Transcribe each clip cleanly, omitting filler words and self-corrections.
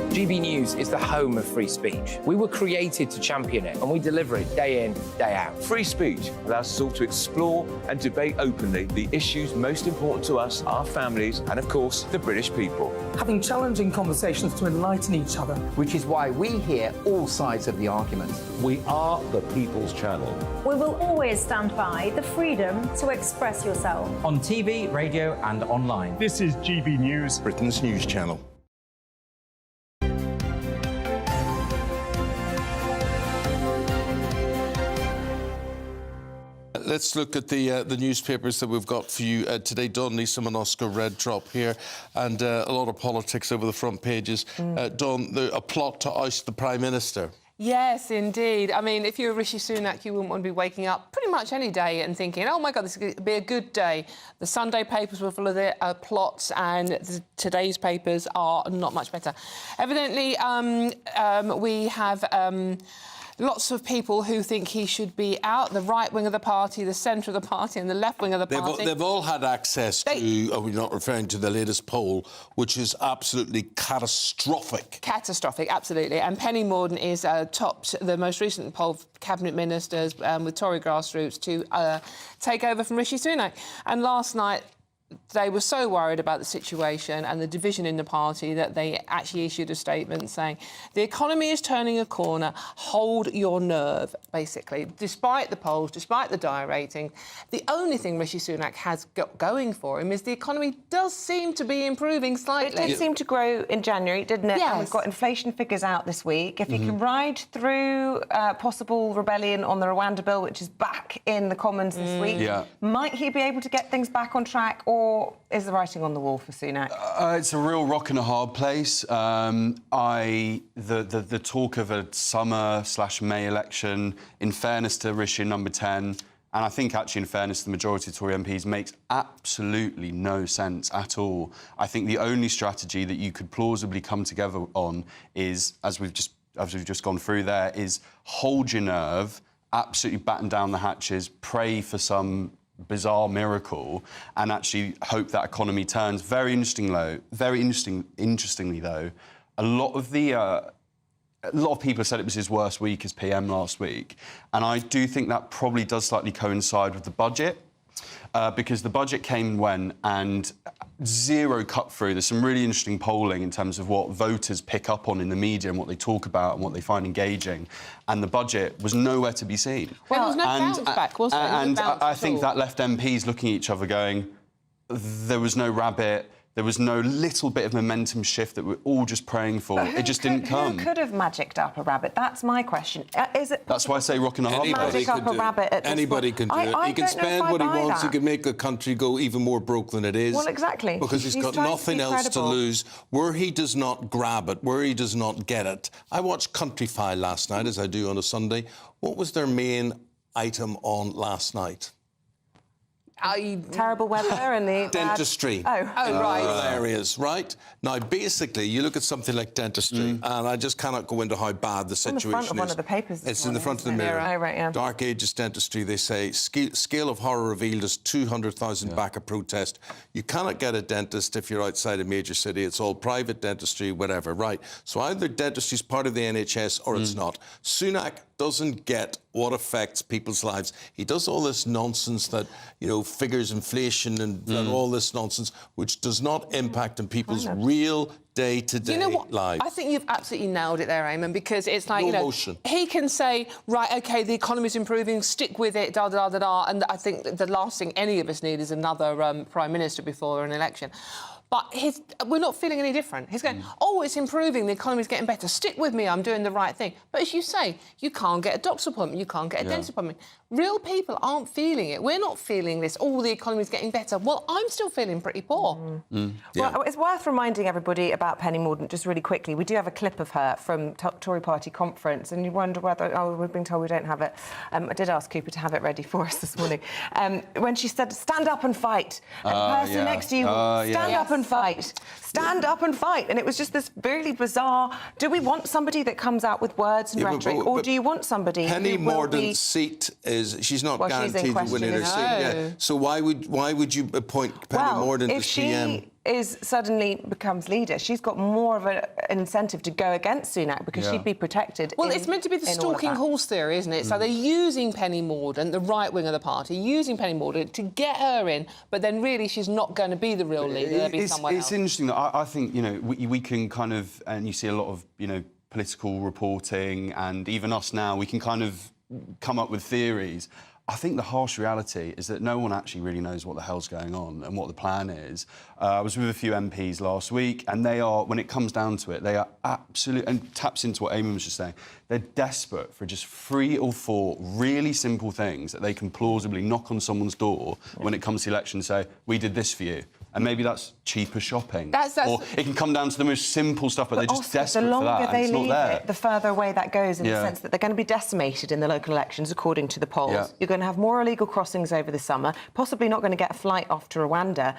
GB News is the home of free speech. We were created to champion it, and we deliver it day in, day out. Free speech allows us all to explore and debate openly the issues most important to us, our families, and of course, the British people. Having challenging conversations to enlighten each other. Which is why we hear all sides of the argument. We are the People's Channel. We will always stand by the freedom to express yourself. On TV, radio and online. This is GB News, Britain's news channel. Let's look at the newspapers that we've got for you today. Dawn, Lisa and Oscar, red drop here, and a lot of politics over the front pages. Dawn, a plot to oust the Prime Minister. Yes, indeed. I mean, if you're Rishi Sunak, you wouldn't want to be waking up pretty much any day and thinking, oh, my God, this is going to be a good day. The Sunday papers were full of their plots, and today's papers are not much better. Evidently, we have... lots of people who think he should be out, the right wing of the party, the centre of the party and the left wing of the party. They've all had access to, we're not referring to the latest poll, which is absolutely catastrophic. Catastrophic, absolutely. And Penny Mordaunt is topped the most recent poll of cabinet ministers with Tory grassroots to take over from Rishi Sunak. And last night, they were so worried about the situation and the division in the party that they actually issued a statement saying the economy is turning a corner, hold your nerve, basically. Despite the polls, despite the dire rating, the only thing Rishi Sunak has got going for him is the economy does seem to be improving slightly. It did seem to grow in January, didn't it? Yes. And we've got inflation figures out this week. If he can ride through possible rebellion on the Rwanda bill, which is back in the Commons this week, might he be able to get things back on track, or is the writing on the wall for Sunak? It's a real rock and a hard place. The talk of a summer/May election, in fairness to Rishi number 10, and I think actually in fairness to the majority of Tory MPs, makes absolutely no sense at all. I think the only strategy that you could plausibly come together on is, as we've just gone through there, is hold your nerve, absolutely batten down the hatches, pray for some bizarre miracle, and actually hope that economy turns. Very interestingly, though, a lot of people said it was his worst week as PM last week, and I do think that probably does slightly coincide with the budget, because the budget came and went and zero cut through. There's some really interesting polling in terms of what voters pick up on in the media and what they talk about and what they find engaging, and the budget was nowhere to be seen. Well, there was no bounce back, was there? And I think that left MPs looking at each other going, there was no rabbit, there was no little bit of momentum shift that we're all just praying for. It just didn't come. Who could have magicked up a rabbit? That's my question. Is it? That's why I say rock and a hard place. Anybody can do it. He can spend what he wants. He can make the country go even more broke than it is. Well, exactly. Because he's got nothing else to lose. Where he does not grab it, where he does not get it. I watched Country File last night, as I do on a Sunday. What was their main item on last night? Terrible weather and the dentistry. Right. Areas, right? Now, basically, you look at something like dentistry, and I just cannot go into how bad the situation is. It's in the front of one of the papers. It's in the front of the Mirror. Oh, right, yeah. Dark Ages dentistry, they say, scale of horror revealed as 200,000 back a protest. You cannot get a dentist if you're outside a major city. It's all private dentistry, whatever, right? So either dentistry is part of the NHS or it's not. Sunak doesn't get what affects people's lives. He does all this nonsense that, figures inflation and all this nonsense, which does not impact on people's real day-to-day lives. I think you've absolutely nailed it there, Eamonn, because it's like, emotion. He can say, right, OK, the economy's improving, stick with it, da-da-da-da-da, and I think the last thing any of us need is another Prime Minister before an election. But we're not feeling any different. He's going, oh, it's improving, the economy's getting better, stick with me, I'm doing the right thing. But as you say, you can't get a doctor's appointment, you can't get a dentist appointment. Real people aren't feeling it. We're not feeling this, oh, the economy's getting better. Well, I'm still feeling pretty poor. Well, it's worth reminding everybody about Penny Mordaunt just really quickly. We do have a clip of her from Tory party conference, and you wonder whether... Oh, we've been told we don't have it. I did ask Cooper to have it ready for us this morning. When she said, stand up and fight. And the person next to you, stand up and fight. Stand up and fight. And it was just this really bizarre... Do we want somebody that comes out with words and rhetoric, or do you want somebody Penny who will Mordaunt's seat is... She's not guaranteed to win her seat. Yeah. So why would you appoint Penny Mordaunt as PM? suddenly becomes leader, she's got more of an incentive to go against Sunak because she'd be protected. Well, it's meant to be the stalking horse theory, isn't it? So they're using Penny Mordaunt, the right wing of the party, using Penny Mordaunt to get her in, but then really she's not going to be the real leader. There'll be someone else. It's interesting that I think, you know, we can kind of, and you see a lot of, you know, political reporting, and even us now, we can kind of come up with theories. I think the harsh reality is that no one actually really knows what the hell's going on and what the plan is. I was with a few MPs last week, and they are, when it comes down to it, they are absolute, and taps into what Eamonn was just saying, they're desperate for just 3 or 4 really simple things that they can plausibly knock on someone's door when it comes to the election and say, we did this for you. And maybe that's cheaper shopping. Or it can come down to the most simple stuff, but they're just desperate for that. The longer they leave it, the further away that goes, in the sense that they're going to be decimated in the local elections, according to the polls. You're going to have more illegal crossings over the summer, possibly not going to get a flight off to Rwanda.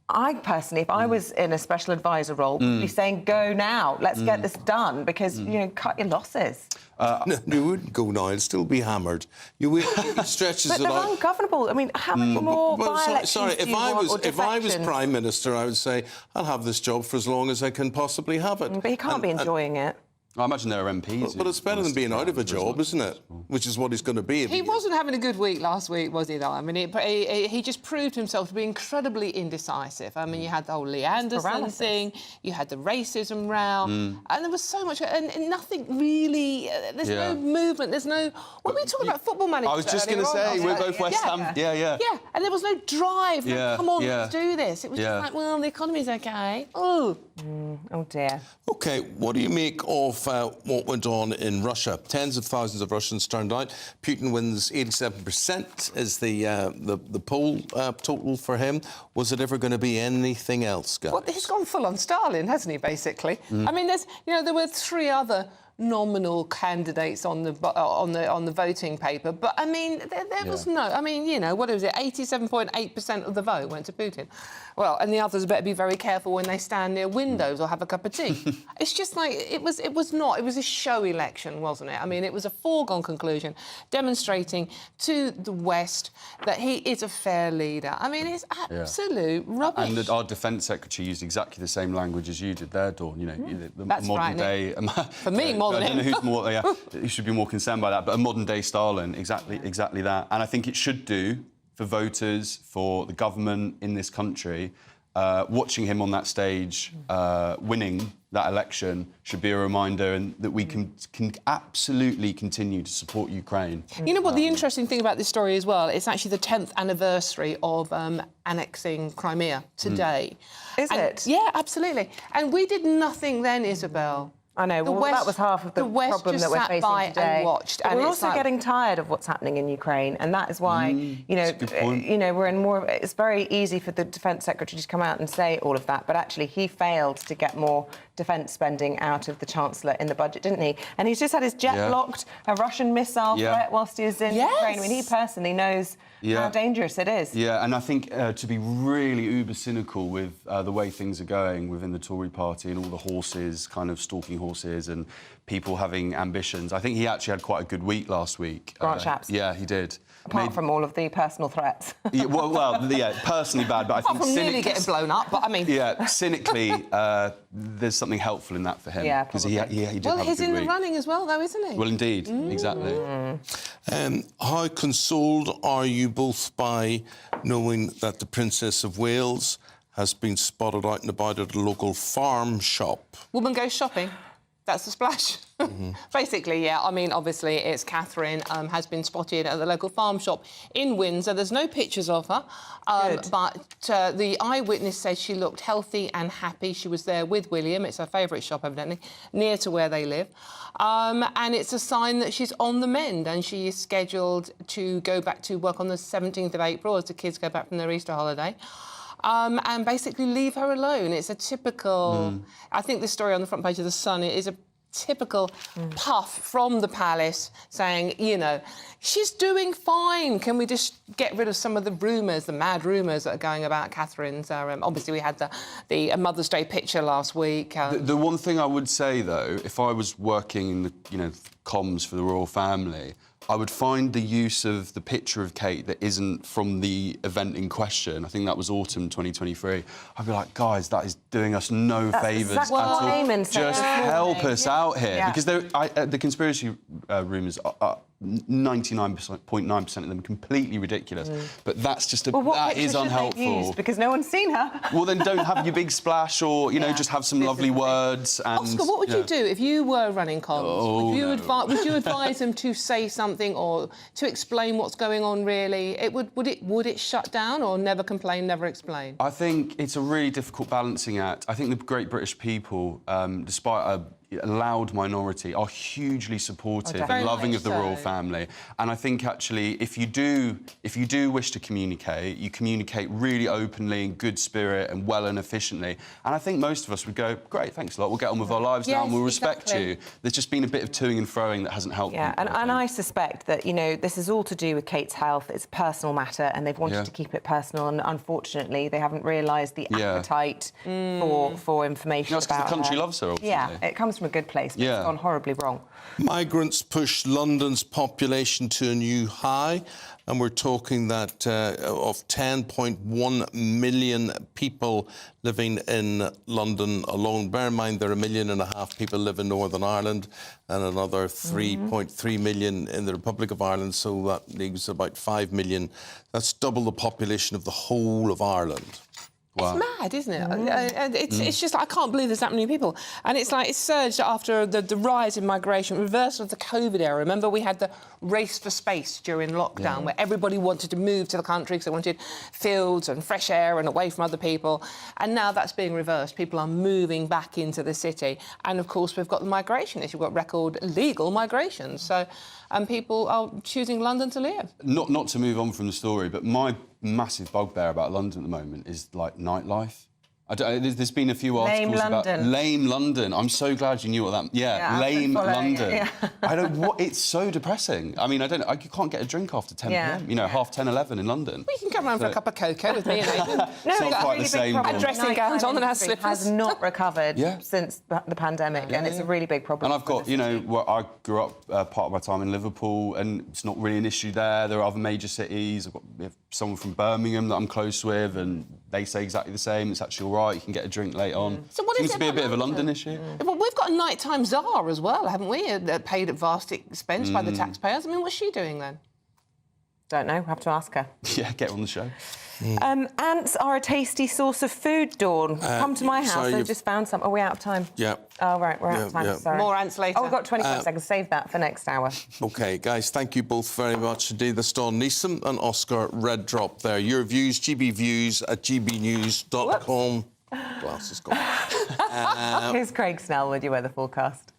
I personally, if I was in a special advisor role, would be saying, go now, let's get this done, because, you know, cut your losses. No, you wouldn't go now. It'd still be hammered. You stretches but it they're out. ungovernable. I mean, how many more by-elections sorry, do you want, if I was Prime Minister, I would say, I'll have this job for as long as I can possibly have it. But he can't be enjoying it. I imagine there are MPs. But it's better than being out of a job, isn't it? Which is what he's going to be. He wasn't having a good week last week, was he, though? I mean, he just proved himself to be incredibly indecisive. I mean, you had the whole Lee Anderson thing, you had the racism row, and there was so much... And nothing really... there's no movement, there's no... What were we talking about? Football managers. I was just going to say, we're both West Ham. Yeah, and there was no drive. Come on, let's do this. It was just like, well, the economy's OK. Oh. Oh, dear. OK, what do you make of what went on in Russia? Tens of thousands of Russians turned out. Putin wins 87% is the poll total for him. Was it ever going to be anything else, guys? Well, he's gone full on Stalin, hasn't he, basically? I mean, there were 3 other nominal candidates on the voting paper, but I mean there was no. I mean, you know, what was it? 87.8% of the vote went to Putin. Well, and the others better be very careful when they stand near windows or have a cup of tea. It's just like it was a show election, wasn't it? I mean, it was a foregone conclusion, demonstrating to the West that he is a fair leader. I mean, it's absolute rubbish. And our Defence Secretary used exactly the same language as you did there, Dawn. You know, the That's modern day. For me, more than I don't know him. who's more. Who should be more concerned by that? But a modern day Stalin, exactly that. And I think it should do for voters, for the government in this country, watching him on that stage, winning that election, should be a reminder, and that we can absolutely continue to support Ukraine. You know what? The interesting thing about this story as well, it's actually the 10th anniversary of annexing Crimea today. Is it? Yeah, absolutely. And we did nothing then, Isabel. I know, that was half of the problem that we're facing today. And watched, but and we're also getting tired of what's happening in Ukraine, and that is why, you know, we're in more... It's very easy for the Defence Secretary to come out and say all of that, but actually he failed to get more defence spending out of the Chancellor in the budget, didn't he? And he's just had his jet blocked, a Russian missile threat whilst he was in Ukraine. I mean, he personally knows how dangerous it is. Yeah, and I think to be really uber cynical with the way things are going within the Tory party and all the horses, kind of stalking horses and people having ambitions, I think he actually had quite a good week last week. Grant Shapps. Yeah, he did. Apart from all of the personal threats. Personally bad, but I think... Apart from nearly getting blown up, but I mean... Yeah, cynically, there's something helpful in that for him. Yeah, because he did have a good week. Well, he's in the running as well, though, isn't he? Well, indeed, exactly. How consoled are you both by knowing that the Princess of Wales has been spotted out and about at a local farm shop? Woman goes shopping. That's the splash. Basically, yeah. I mean, obviously, it's Catherine has been spotted at the local farm shop in Windsor. There's no pictures of her, but the eyewitness said she looked healthy and happy. She was there with William. It's her favourite shop, evidently, near to where they live. And it's a sign that she's on the mend, and she is scheduled to go back to work on the 17th of April as the kids go back from their Easter holiday. And basically leave her alone. It's a typical... I think the story on the front page of The Sun is a typical puff from the palace saying, you know, she's doing fine. Can we just get rid of some of the rumours, the mad rumours that are going about Catherine's? Obviously, we had the Mother's Day picture last week. The one thing I would say, though, if I was working in the, comms for the royal family, I would find the use of the picture of Kate that isn't from the event in question. I think that was autumn 2023. I'd be like, guys, that is doing us no favours exactly at what all. Eamonn said Just this morning. help us out here. Yeah. Because the conspiracy rumours are 99.9% of them completely ridiculous. But that's just Well, what that picture is should they unhelpful. use? Because no one's seen her. Well, then don't have your big splash, or you know, just have some lovely words. And Oscar, what would you do if you were running comms? Oh, would you advise them to say something or to explain what's going on? Really, would it shut down or never complain, never explain? I think it's a really difficult balancing act. I think the great British people, despite a loud minority, are hugely supportive and loving of the royal family. And I think actually, if you do wish to communicate, you communicate really openly, in good spirit, and well and efficiently. And I think most of us would go, great, thanks a lot. We'll get on with our lives now, and we'll respect you. There's just been a bit of toing and froing that hasn't helped. Yeah, people, and I suspect that, you know, this is all to do with Kate's health. It's a personal matter, and they've wanted to keep it personal. And unfortunately, they haven't realised the appetite for information No, it's 'cause about the country her. loves her, ultimately. Yeah, it comes from a good place, but it's gone horribly wrong. Migrants push London's population to a new high, and we're talking that of 10.1 million people living in London alone. Bear in mind there are 1.5 million people live in Northern Ireland and another 3.3 million in the Republic of Ireland, so that leaves about 5 million. That's double the population of the whole of Ireland. Wow. It's mad, isn't it? It's just like, I can't believe there's that many people. And it's like, it's surged after the rise in migration, reversal of the COVID era. Remember, we had the race for space during lockdown, where everybody wanted to move to the country because they wanted fields and fresh air and away from other people. And now that's being reversed. People are moving back into the city. And, of course, we've got the migration issue. We've got record legal migration. So, and people are choosing London to live. Not to move on from the story, but my massive bugbear about London at the moment is, like, nightlife. There's been a few articles about lame London. I'm so glad you knew what that... Yeah, lame London. Yeah. I don't... It's so depressing. I mean, you can't get a drink after 10 p.m, you know, half 10, 11 in London. Well, you can come around for a cup of cocoa with me and Eamonn. It's not quite the same. And dressing gowns on and has slippers. Has not recovered since the pandemic, and it's a really big problem. And I've got, you know, I grew up part of my time in Liverpool, and it's not really an issue there. There are other major cities. I've got someone from Birmingham that I'm close with, and they say exactly the same. It's actually all right. You can get a drink late on. So what Seems is to be a bit of a London issue. Well, we've got a nighttime czar as well, haven't we? Paid at vast expense by the taxpayers. I mean, what's she doing then? Don't know. Have to ask her. Yeah, get on the show. Ants are a tasty source of food, Dawn. Come to my house. I just found some. Are we out of time? Yeah. Oh, right, we're out of time. Sorry. More ants later. Oh, we've got 25 seconds. Save that for next hour. OK, guys, thank you both very much indeed. That's Dawn Neeson and Oscar Reddrop there. Your views, GBViews at gbnews.com. Glasses gone. Here's Craig Snell with your weather forecast.